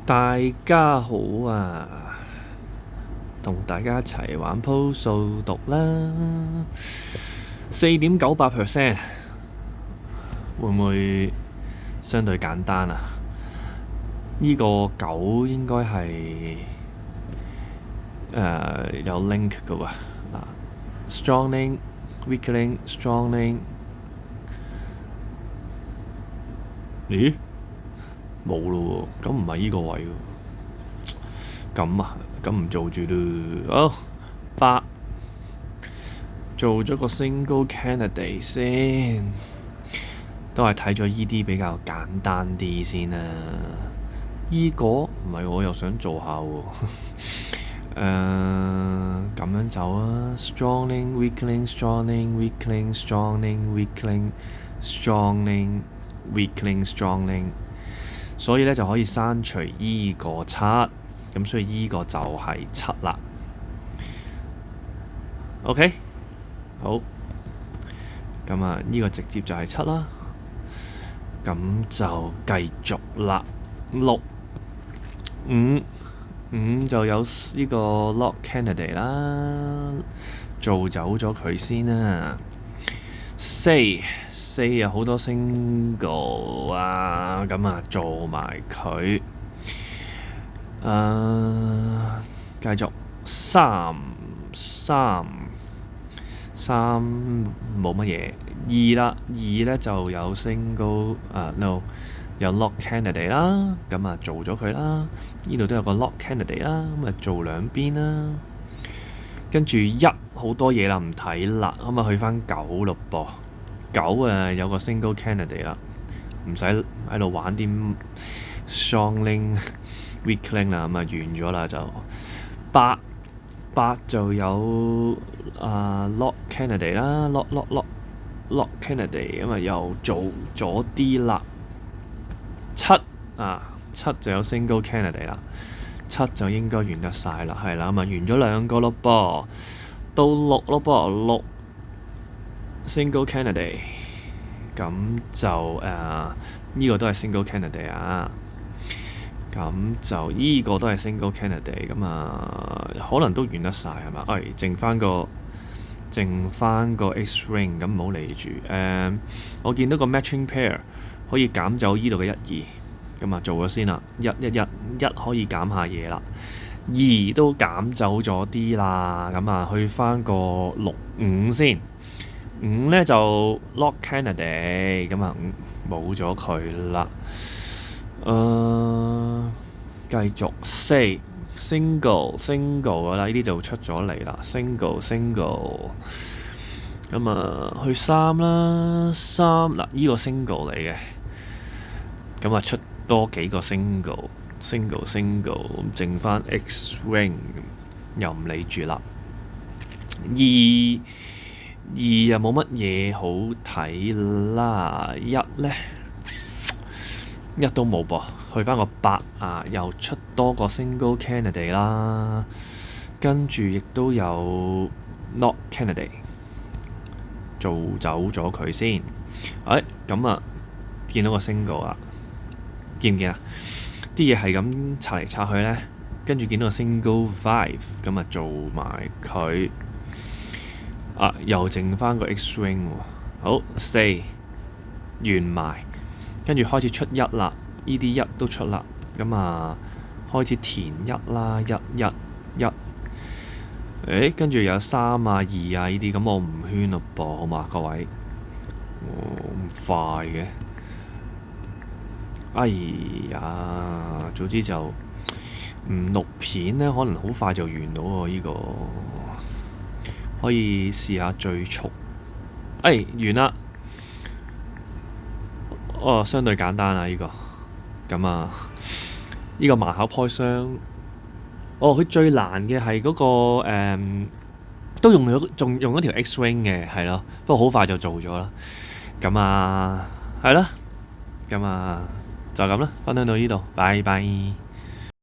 大家好啊，同大家一齊玩鋪數獨啦，4.98%會唔會相對簡單啊？呢個9應該係有 link 嘅喎，strong link、weak link、strong link，咦？冇咯喎，咁唔係呢個位喎，咁啊，咁唔做住咯。好，8做咗個 single candidate 先，都係睇咗依啲比較簡單啲先啦。依個唔係我又想做下喎，咁樣走啊 ，strong link、weak link、strong link、weak link、strong link、weak link、strong link、weak link、strong link。所以咧就可以刪除依個7，咁所以依個就係7啦。OK， 好，咁啊呢個直接就係7啦。咁就繼續啦。6、5就有呢個 lock candidate 啦，做走咗佢先啦。4有好多 single 啊，咁啊做埋佢。繼續3冇乜嘢。2啦，2咧就有 single no 有 lock candidate 啦，咁啊做咗佢啦。呢度都有個 lock candidate 啦，咁啊做兩邊啦。跟住1好多嘢啦，唔睇啦，咁啊去返9咯噃。9有個 single candidate 啦，唔使喺度玩啲 strong link、weak link 啦，咁啊完咗啦就。8就有lock candidate 啦，lock candidate， 咁啊又做咗啲啦。7就有 single candidate 啦，7就應該完得晒啦，係啦，咁啊完咗兩個咯噃，到6咯噃，6 single candidate， 咁就呢個都係 single candidate 啊，咁就呢個都係 single candidate， 咁啊可能都完得晒係嘛？剩翻個 X ring， 咁唔好理住。我見到個 matching pair 可以減走呢度嘅1、2，咁啊做咗先啦。1可以減下嘢啦，2都減走咗啲啦，咁啊去翻個6、5先。5咧就 lock candidate， 咁啊冇咗佢啦。繼續4 single 噶啦，呢啲就出咗嚟啦。single 咁啊去3啦，3嗱呢個 single 嚟嘅，咁啊出多幾個 single，咁剩翻 X ring， 又唔理住啦。2又冇乜嘢好睇啦。1咧1都冇噃，去翻個8又出多個 single candidate 啦，跟住亦都有 lock candidate， 做走咗佢先。咁啊見到個 single 啊，見唔見啊？啲嘢係咁拆嚟拆去咧，跟住見到個 single 5， 咁啊做埋佢。又剩翻個 X ring 喎。好，4完埋，跟住開始出1啦，呢啲1都出啦，咁啊開始填1啦，1，跟住有3、2呢啲，咁我唔圈咯噃，好嘛各位？咁快嘅，哎呀，早知就唔錄片咧，可能好快就完到喎呢個。可以試下最速。完啦。相對簡單啊呢個。咁啊，呢個盲考開箱。佢最難嘅係嗰個都仲用咗條 X ring 嘅，係咯。不過好快就做咗啦。咁啊，係啦。咁啊，就咁啦。分享到呢度，拜拜。